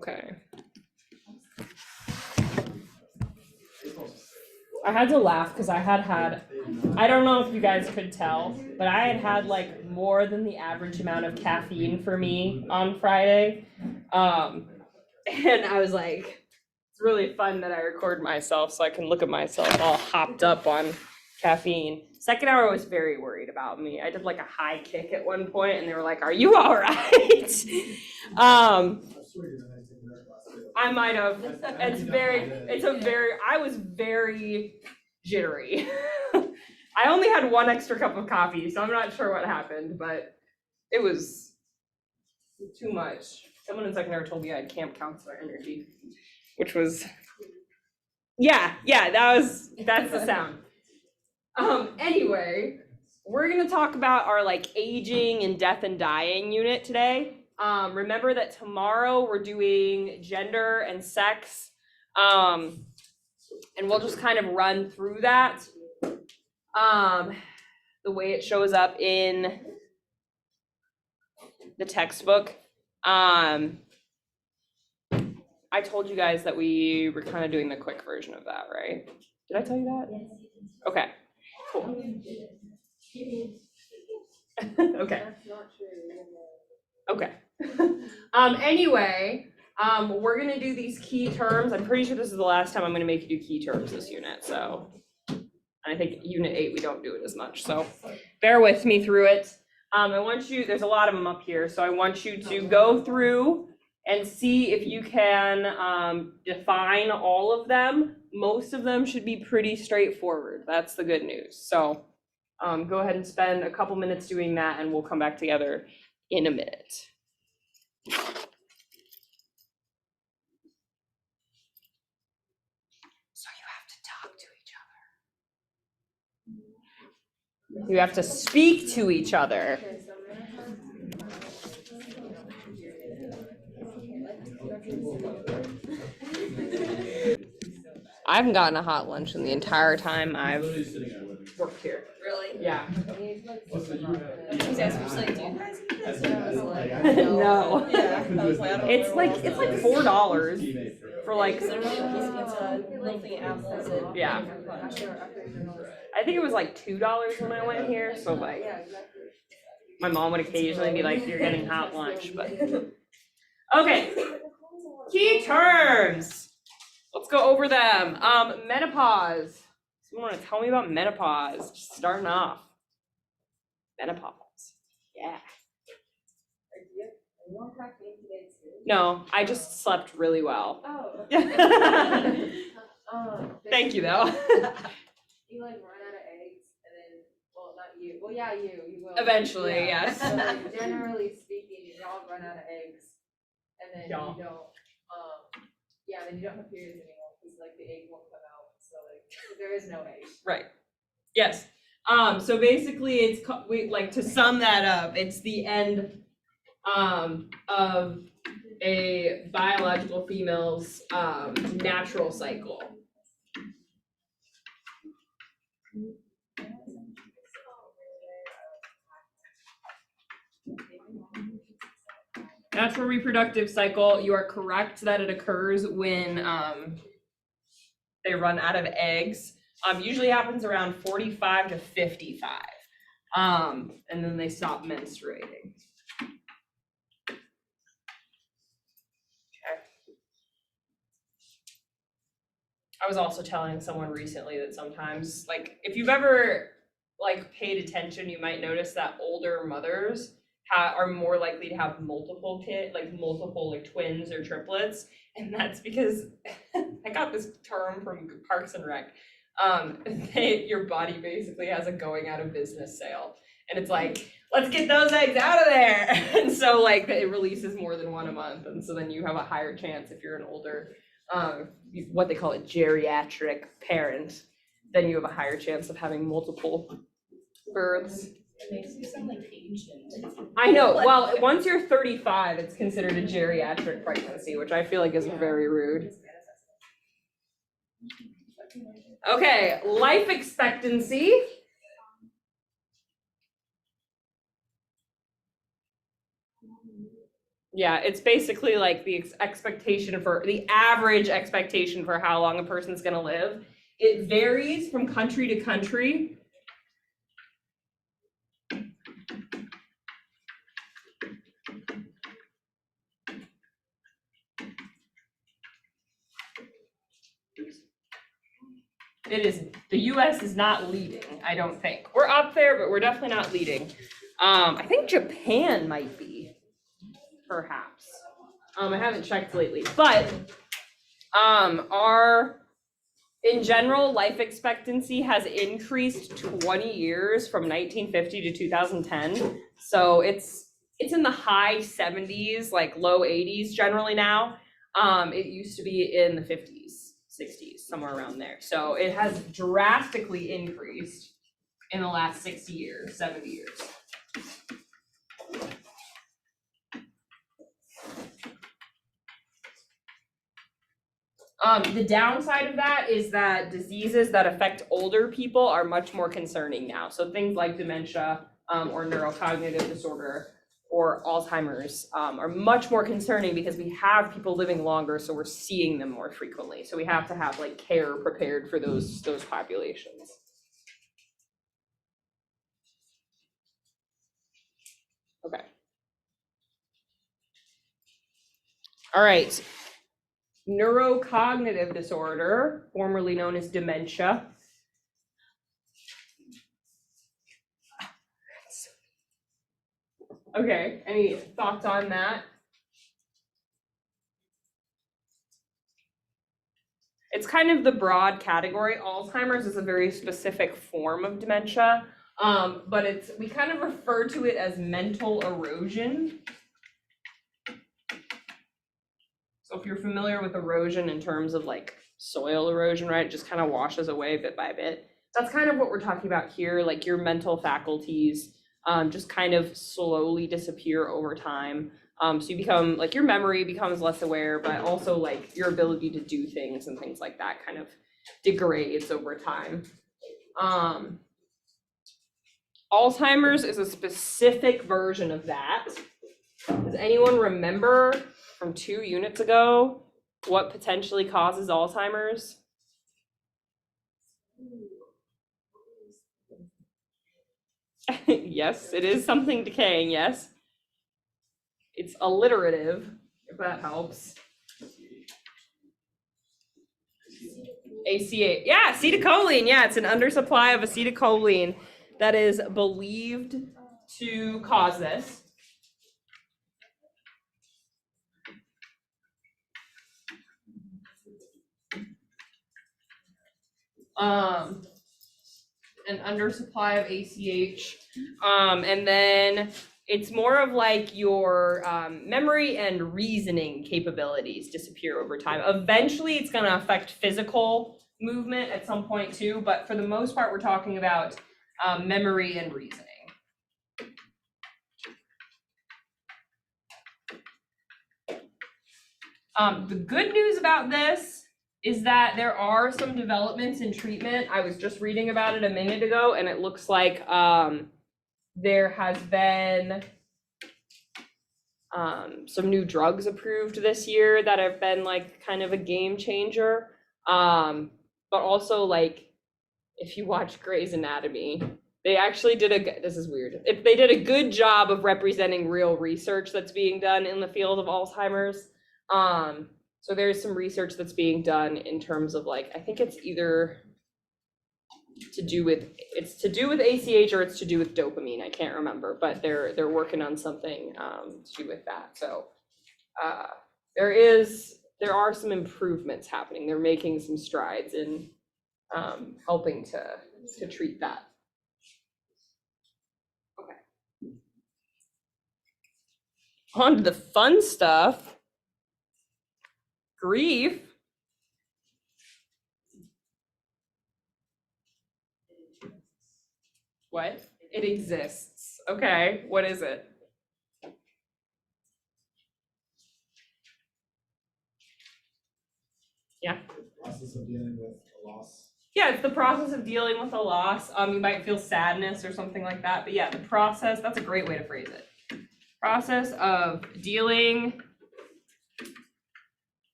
Okay. I had to laugh because I don't know if you guys could tell, but I had like more than the average amount of caffeine for me on Friday. And I was like, it's really fun that I record myself so I can look at myself all hopped up on caffeine. Second hour was very worried about me. I did like a high kick at one point and they were like, are you all right? I might have. I was very jittery. I only had one extra cup of coffee, so I'm not sure what happened, but it was too much. Someone in second hour told me I had camp counselor energy, which was, yeah, that's the sound. Anyway, we're gonna talk about our like aging and death and dying unit today. Remember that tomorrow we're doing gender and sex, and we'll just kind of run through that. The way it shows up in the textbook. I told you guys that we were kind of doing the quick version of that, right? Did I tell you that? Yes. Okay, cool. Okay. Okay. Anyway, we're gonna do these key terms. I'm pretty sure this is the last time I'm gonna make you do key terms this unit, so. I think unit 8, we don't do it as much, so bear with me through it. There's a lot of them up here, so I want you to go through and see if you can define all of them. Most of them should be pretty straightforward. That's the good news. So go ahead and spend a couple minutes doing that and we'll come back together in a minute. You have to speak to each other. I haven't gotten a hot lunch in the entire time I've worked here. Really? Yeah. No. It's like $4 for like yeah. I think it was like $2 when I went here, so like my mom would occasionally be like, you're getting hot lunch, but okay. Key terms. Let's go over them. Menopause. Someone want to tell me about menopause? Just starting off. Menopause. Yeah. No, I just slept really well. Oh. Thank you though. You like run out of eggs and then, well, not you. Well, yeah, you will. Eventually, yeah. Yes. So like, generally speaking, y'all run out of eggs, and then y'all. You don't. Then you don't have periods anymore because like the egg won't come out. So like there is no egg. Right. Yes. So basically, it's to sum that up, it's the end of a biological female's natural cycle. Natural reproductive cycle, you are correct that it occurs when they run out of eggs. Usually happens around 45 to 55. And then they stop menstruating. Okay. I was also telling someone recently that sometimes, like, if you've ever like paid attention, you might notice that older mothers are more likely to have multiple twins or triplets, and that's because I got this term from Parks and Rec. Your body basically has a going out of business sale, and it's like, let's get those eggs out of there, and so like it releases more than one a month, and so then you have a higher chance if you're an older, what they call a geriatric parent, then you have a higher chance of having multiple births. It makes you sound like ancient. I know. Well, once you're 35, it's considered a geriatric pregnancy, which I feel like is very rude. Okay, life expectancy. Yeah, it's basically like the expectation for the average expectation for how long a person's gonna live. It varies from country to country. The US is not leading, I don't think. We're up there, but we're definitely not leading. I think Japan might be, perhaps. I haven't checked lately, but in general, life expectancy has increased 20 years from 1950 to 2010. So it's in the high 70s, like low 80s generally now. It used to be in the 50s, 60s, somewhere around there. So it has drastically increased in the last 60 years, 70 years. The downside of that is that diseases that affect older people are much more concerning now. So things like dementia, or neurocognitive disorder or Alzheimer's, are much more concerning because we have people living longer, so we're seeing them more frequently. So we have to have like care prepared for those populations. Okay. All right. Neurocognitive disorder, formerly known as dementia. Okay, any thoughts on that? It's kind of the broad category. Alzheimer's is a very specific form of dementia, but we kind of refer to it as mental erosion. So if you're familiar with erosion in terms of like soil erosion, right, it just kind of washes away bit by bit. That's kind of what we're talking about here, like your mental faculties just kind of slowly disappear over time. So you become, like your memory becomes less aware, but also like your ability to do things and things like that kind of degrades over time. Alzheimer's is a specific version of that. Does anyone remember from 2 units ago what potentially causes Alzheimer's? Yes, it is something decaying, yes. It's alliterative, if that helps. ACA, yeah, acetylcholine, yeah, it's an undersupply of acetylcholine that is believed to cause this. An undersupply of ACH, and then it's more of like your memory and reasoning capabilities disappear over time. Eventually, it's going to affect physical movement at some point too, but for the most part, we're talking about memory and reasoning. The good news about this is that there are some developments in treatment. I was just reading about it a minute ago, and it looks like there has been some new drugs approved this year that have been like kind of a game changer. But also like if you watch Grey's Anatomy, they actually this is weird. If they did a good job of representing real research that's being done in the field of Alzheimer's. So there's some research that's being done in terms of like, I think it's either to do with ACH or it's to do with dopamine. I can't remember, but they're working on something to do with that. So there are some improvements happening. They're making some strides in helping to treat that. Okay. On to the fun stuff. Grief. What? It exists. Okay, what is it? Yeah. Process of dealing with a loss. Yeah, it's the process of dealing with a loss. You might feel sadness or something like that, but yeah, the process, that's a great way to phrase it. process of dealing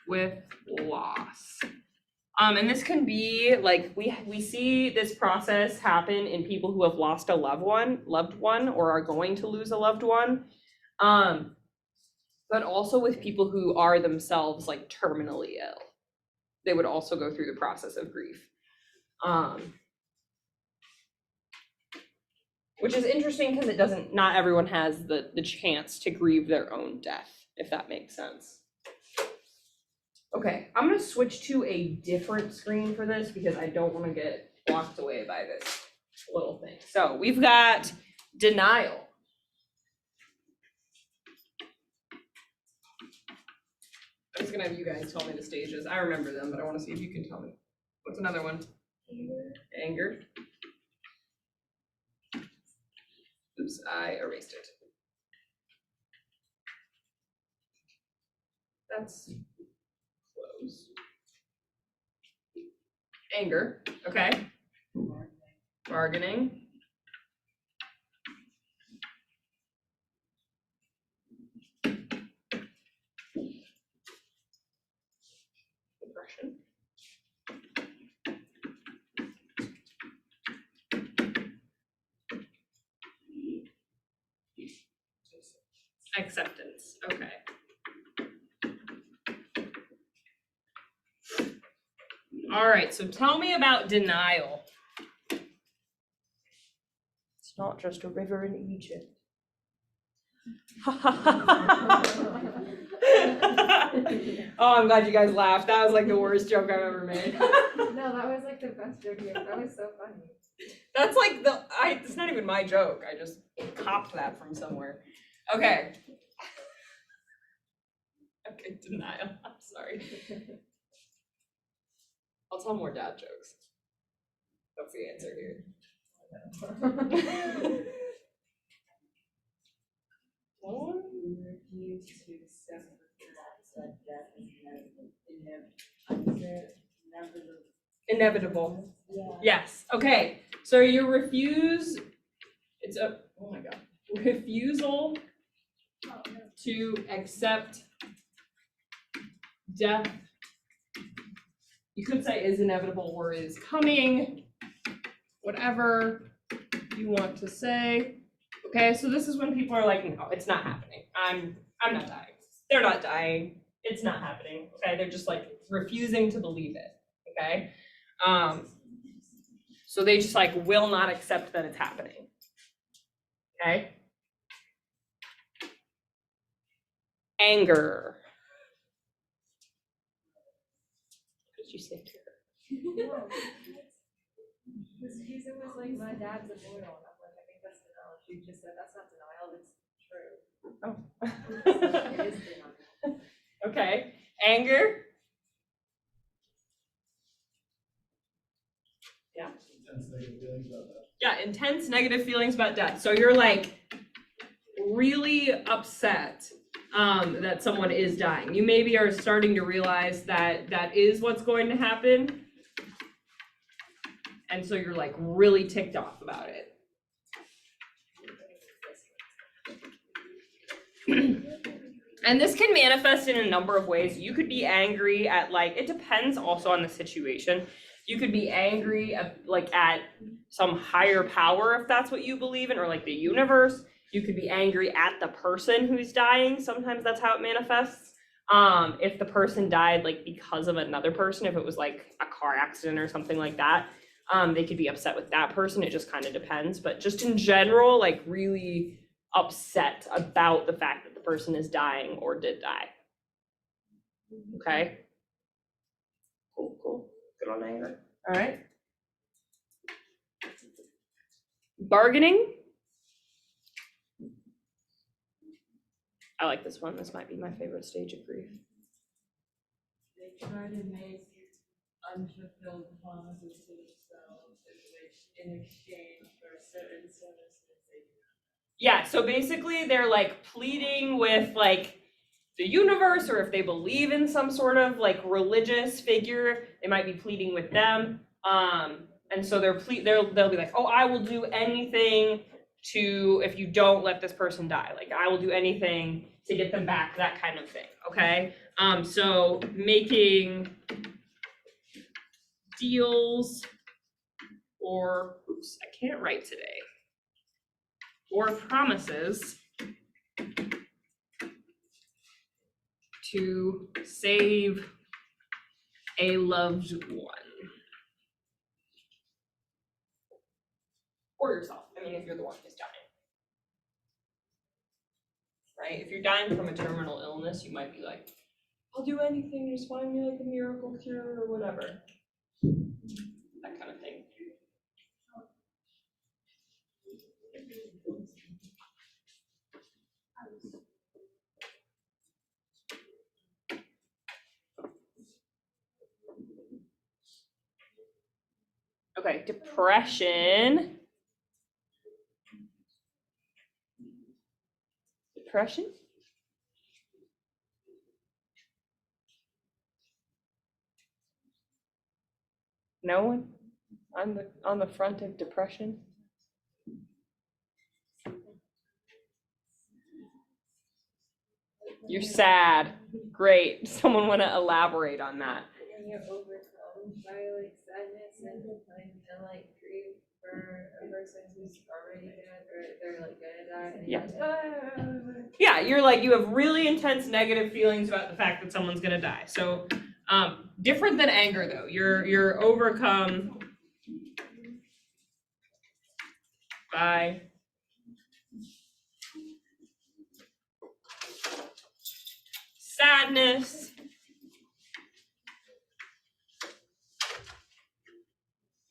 with loss. And this can be like, we see this process happen in people who have lost a loved one, or are going to lose a loved one. But also with people who are themselves like terminally ill. They would also go through the process of grief. Which is interesting because not everyone has the chance to grieve their own death, if that makes sense. Okay, I'm gonna switch to a different screen for this because I don't want to get blocked away by this little thing. So we've got denial. I'm just gonna have you guys tell me the stages. I remember them, but I want to see if you can tell me. What's another one? Anger. Oops, I erased it. That's close. Anger, okay. Bargaining. Depression. Acceptance, okay. All right, so tell me about denial. It's not just a river in Egypt. Oh, I'm glad you guys laughed. That was like the worst joke I've ever made. No, that was like the best joke yet. That was so funny. That's like it's not even my joke. I just copped that from somewhere. Okay. Okay, denial. I'm sorry. I'll tell more dad jokes. That's the answer here. Refuse to accept that death is inevitable. Inevitable. Yeah. Yes. Okay. So you refuse. Oh my God. Refusal to accept death. You could say is inevitable or is coming. Whatever you want to say. Okay. So this is when people are like, no, it's not happening. I'm not dying. They're not dying. It's not happening. Okay. They're just like refusing to believe it. Okay. So they just like will not accept that it's happening. Okay. Anger. What did you say to her? This reason was like, my dad's immortal. I'm like, I think that's denial. She just said, that's not denial, it's true. Oh. It is denial. Okay. Anger. Yeah. Intense negative feelings about that. Yeah, intense negative feelings about death. So you're like really upset that someone is dying. You maybe are starting to realize that that is what's going to happen. And so you're like really ticked off about it. And this can manifest in a number of ways. You could be angry at it depends also on the situation. You could be angry at some higher power if that's what you believe in, or like the universe. You could be angry at the person who's dying. Sometimes that's how it manifests. If the person died because of another person, if it was like a car accident or something like that, they could be upset with that person. It just kind of depends. But just in general, really upset about the fact that the person is dying or did die. Okay. Cool. Good on anger. All right. Bargaining. I like this one. This might be my favorite stage of grief. They try to make unfulfilled promises to themselves in exchange for certain services they do. Yeah, so basically they're pleading with the universe, or if they believe in some sort of religious figure, they might be pleading with them. And so they'll be like, oh, I will do anything to if you don't let this person die. Like, I will do anything to get them back, that kind of thing, okay? So making deals or, oops, I can't write today, or promises to save a loved one. Or yourself, I mean, if you're the one who's dying. Right, if you're dying from a terminal illness, you might be like, I'll do anything, just find me like a miracle cure or whatever. That kind of thing. Okay, depression. Depression? No one on the front of depression? You're sad. Great. Someone want to elaborate on that? And you're overcome by like sadness and like grief for a person who's already dead or they're like gonna die. And Yeah. you're like, Yeah, you're like, you have really intense negative feelings about the fact that someone's gonna die. So, different than anger though. You're overcome by sadness.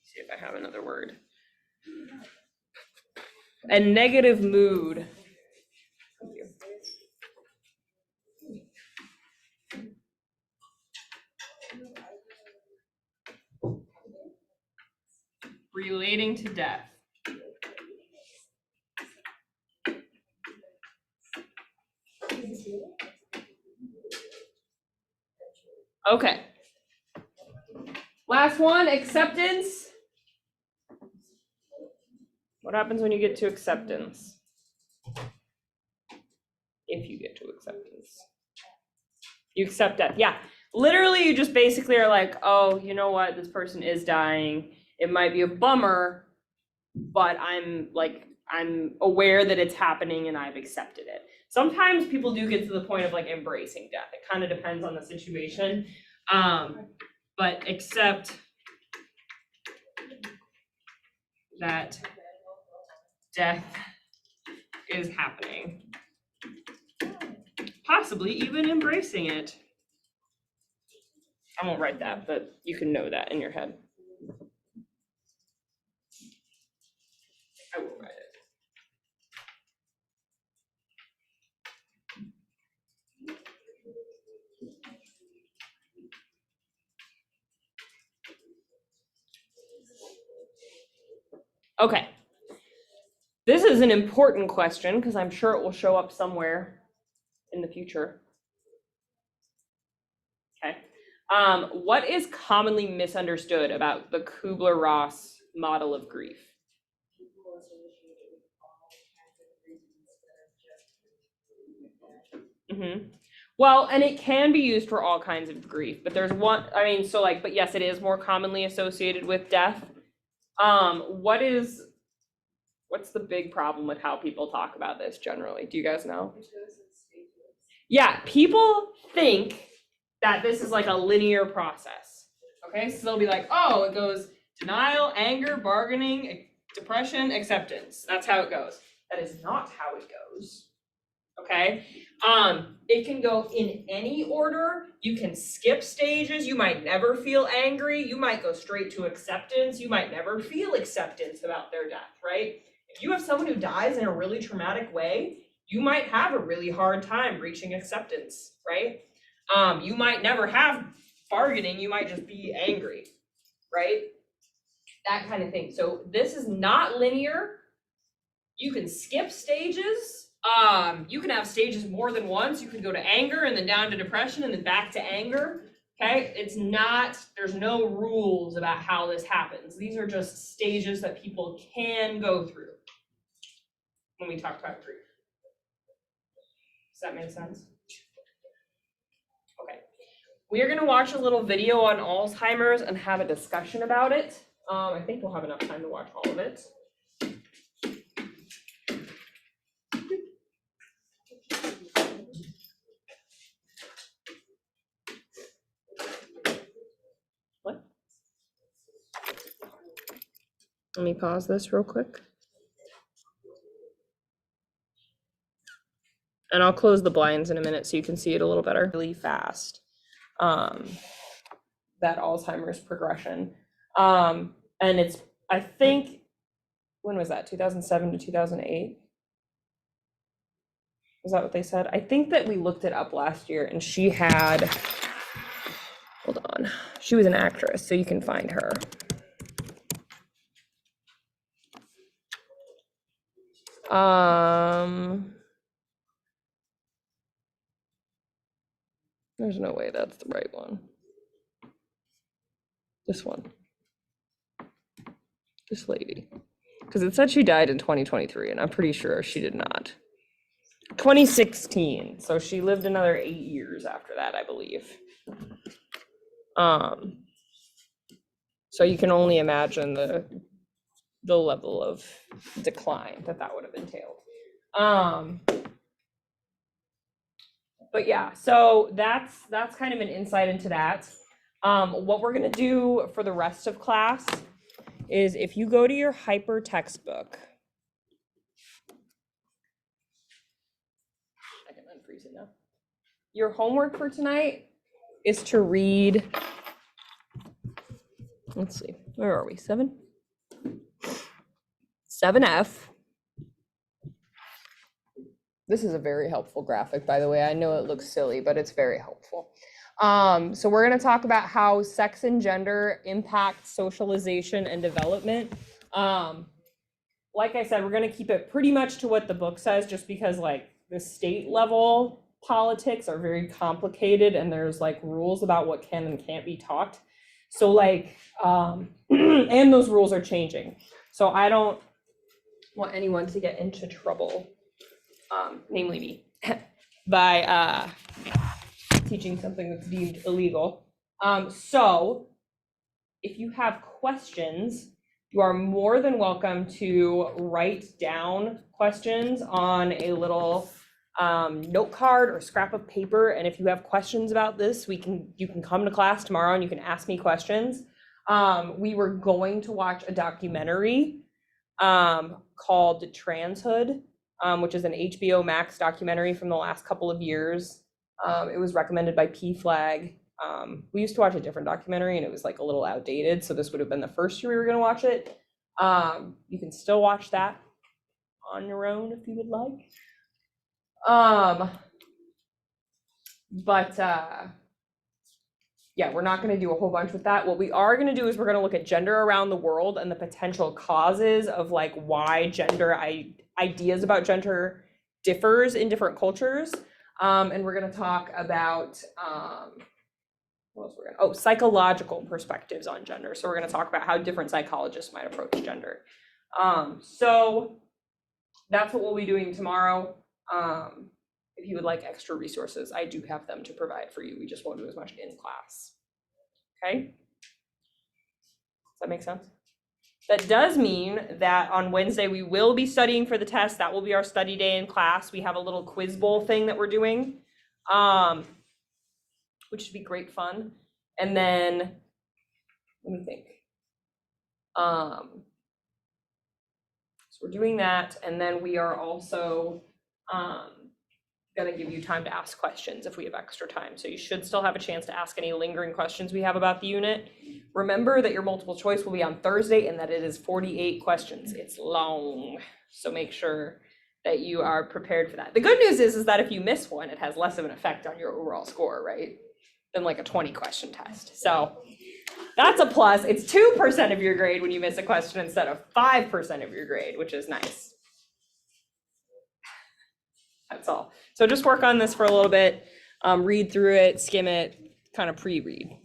See if I have another word. A negative mood. Relating to death. Okay. Last one, acceptance. What happens when you get to acceptance? If you get to acceptance. You accept death. Yeah. Literally, you just basically are like, oh, you know what? This person is dying. It might be a bummer, but I'm aware that it's happening and I've accepted it. Sometimes people do get to the point of like embracing death. It kind of depends on the situation. But accept that death is happening. Possibly even embracing it. I won't write that, but you can know that in your head. I will write it. Okay. This is an important question because I'm sure it will show up somewhere in the future. Okay. What is commonly misunderstood about the Kubler-Ross model of grief? Well, and it can be used for all kinds of grief, but there's one, I mean, so like, but yes, it is more commonly associated with death. What's the big problem with how people talk about this generally? Do you guys know? Yeah, people think that this is like a linear process. Okay, so they'll be like, oh, it goes denial, anger, bargaining, depression, acceptance. That's how it goes. That is not how it goes. Okay, it can go in any order. You can skip stages. You might never feel angry. You might go straight to acceptance. You might never feel acceptance about their death, right? If you have someone who dies in a really traumatic way, you might have a really hard time reaching acceptance, right? You might never have bargaining. You might just be angry, right? That kind of thing. So this is not linear. You can skip stages. You can have stages more than once. You can go to anger and then down to depression and then back to anger. Okay, it's not, there's no rules about how this happens. These are just stages that people can go through. when we talked about grief. Does that make sense? Okay. We are gonna watch a little video on Alzheimer's and have a discussion about it. I think we'll have enough time to watch all of it. What? Let me pause this real quick. And I'll close the blinds in a minute so you can see it a little better. Really fast. That Alzheimer's progression. And it's, I think, when was that? 2007 to 2008? Is that what they said? I think that we looked it up last year and she had, hold on, she was an actress, so you can find her. There's no way that's the right one. This one. This lady. Because it said she died in 2023, and I'm pretty sure she did not. 2016. So she lived another 8 years after that, I believe. So you can only imagine the level of decline that would have entailed. But yeah, so that's kind of an insight into that. What we're gonna do for the rest of class is if you go to your hyper textbook. I can unfreeze it now. Your homework for tonight is to read, let's see, where are we? 7F. This is a very helpful graphic, by the way. I know it looks silly, but it's very helpful. So we're going to talk about how sex and gender impact socialization and development. Like I said, we're going to keep it pretty much to what the book says, just because like the state level politics are very complicated and there's like rules about what can and can't be taught. So like, and those rules are changing. So I don't want anyone to get into trouble, namely me, by teaching something that's deemed illegal. So if you have questions, you are more than welcome to write down questions on a little note card or scrap of paper. And if you have questions about this, you can come to class tomorrow and you can ask me questions. We were going to watch a documentary called Transhood, which is an HBO Max documentary from the last couple of years. It was recommended by PFLAG. We used to watch a different documentary and it was like a little outdated, so this would have been the first year we were going to watch it. You can still watch that on your own if you would like. Yeah, we're not going to do a whole bunch with that. What we are going to do is we're going to look at gender around the world and the potential causes of like why ideas about gender differs in different cultures. And we're going to talk about what else psychological perspectives on gender. So we're going to talk about how different psychologists might approach gender. So that's what we'll be doing tomorrow. If you would like extra resources, I do have them to provide for you. We just won't do as much in class. Okay? Does that make sense? That does mean that on Wednesday we will be studying for the test. That will be our study day in class. We have a little quiz bowl thing that we're doing, which should be great fun. And then, let me think. So we're doing that, and then we are also going to give you time to ask questions if we have extra time. So you should still have a chance to ask any lingering questions we have about the unit. Remember that your multiple choice will be on Thursday and that it is 48 questions. It's long, so make sure that you are prepared for that. The good news is that if you miss one, it has less of an effect on your overall score, right? Than like a 20 question test. So that's a plus. It's 2% of your grade when you miss a question instead of 5% of your grade, which is nice. That's all. So just work on this for a little bit, read through it, skim it, kind of pre-read.